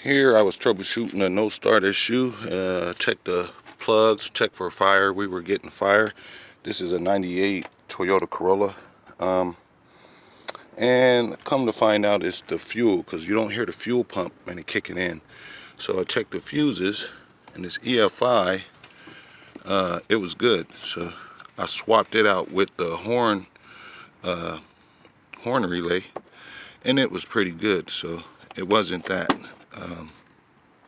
Here I was troubleshooting a no start issue. Checked the plugs, checked for fire. We were getting fire. This is a 98 Toyota Corolla. And come to find out it's the fuel, because you don't hear the fuel pump when it kicking in. So I checked the fuses, and this EFI, it was good. So I swapped it out with the horn relay, and it was pretty good. So it wasn't that.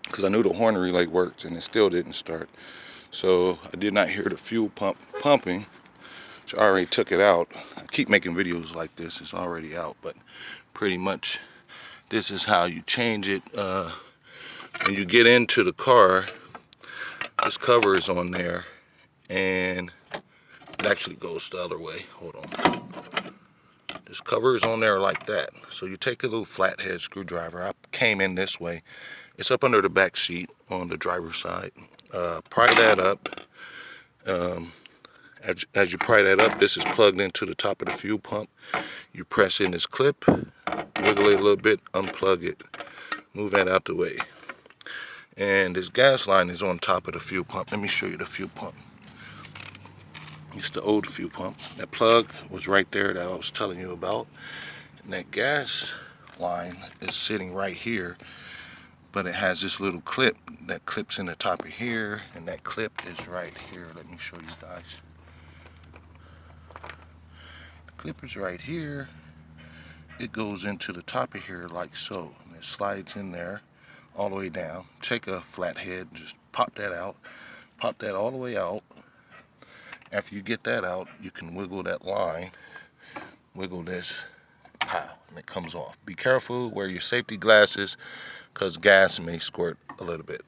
Because I knew the horn relay worked and it still didn't start. So I did not hear the fuel pump pumping, which I already took it out. I keep making videos like this, it's already out, but pretty much this is how you change it. When you get into the car, this cover is on there, and it actually goes the other way. Hold on. This cover is on there like that. So you take a little flathead screwdriver. I came in this way. It's up under the back seat on the driver's side. Pry that up. As you pry that up, this is plugged into the top of the fuel pump. You press in this clip, wiggle it a little bit, unplug it, move that out the way. And this gas line is on top of the fuel pump. Let me show you the fuel pump. It's the old fuel pump. That plug was right there that I was telling you about. And that gas line is sitting right here. But it has this little clip that clips in the top of here, and that clip is right here. Let me show you guys. The clip is right here. It goes into the top of here like so, and it slides in there all the way down. Take a flathead, just pop that out, pop that all the way out. After you get that out, you can wiggle that line, wiggle this, pow, and it comes off. Be careful, wear your safety glasses, because gas may squirt a little bit.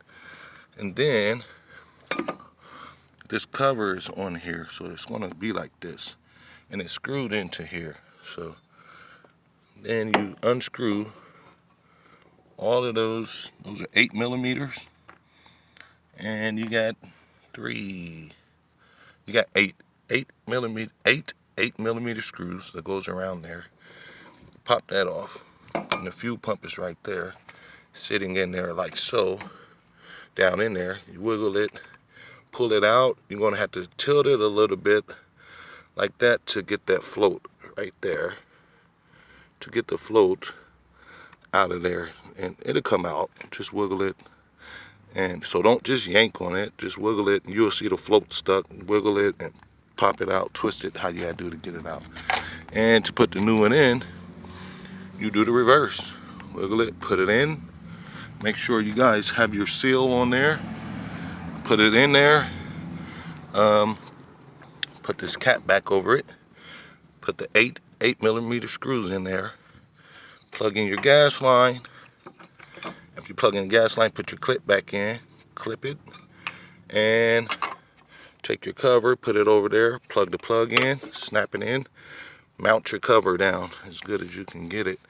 And then this cover is on here, so it's going to be like this, and it's screwed into here. So then you unscrew all of those are 8mm, and you got eight millimeter screws that goes around there. Pop that off, and the fuel pump is right there, sitting in there like so, down in there. You wiggle it, pull it out. You're going to have to tilt it a little bit like that to get that float right there, to get the float out of there, and it'll come out. Just wiggle it. And so don't just yank on it, just wiggle it, and you'll see the float stuck. Wiggle it and pop it out, twist it how you gotta do to get it out. And to put the new one in, you do the reverse. Wiggle it, put it in. Make sure you guys have your seal on there. Put it in there. Put this cap back over it. Put the 8mm screws in there. Plug in your gas line. After you plug in the gas line, put your clip back in. Clip it. And take your cover, put it over there. Plug the plug in. Snap it in. Mount your cover down as good as you can get it.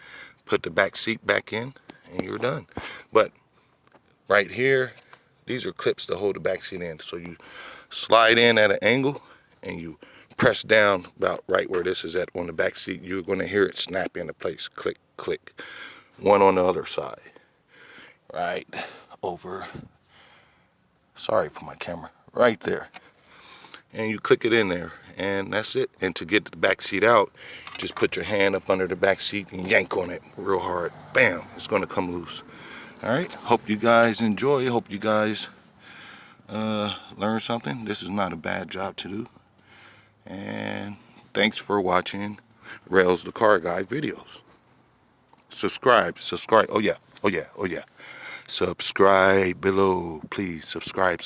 Put the back seat back in, and you're done. But right here, these are clips to hold the back seat in. So you slide in at an angle, and you press down about right where this is at on the back seat. You're going to hear it snap into place. Click, click. One on the other side. Right over. Sorry for my camera. Right there. And you click it in there, and that's it. And to get the back seat out, just put your hand up under the back seat and yank on it real hard. Bam, it's going to come loose. All right, hope you guys enjoy. Hope you guys learn something. This is not a bad job to do. And thanks for watching Rails the Car Guy videos. Subscribe. Oh yeah. Subscribe below, please. Subscribe.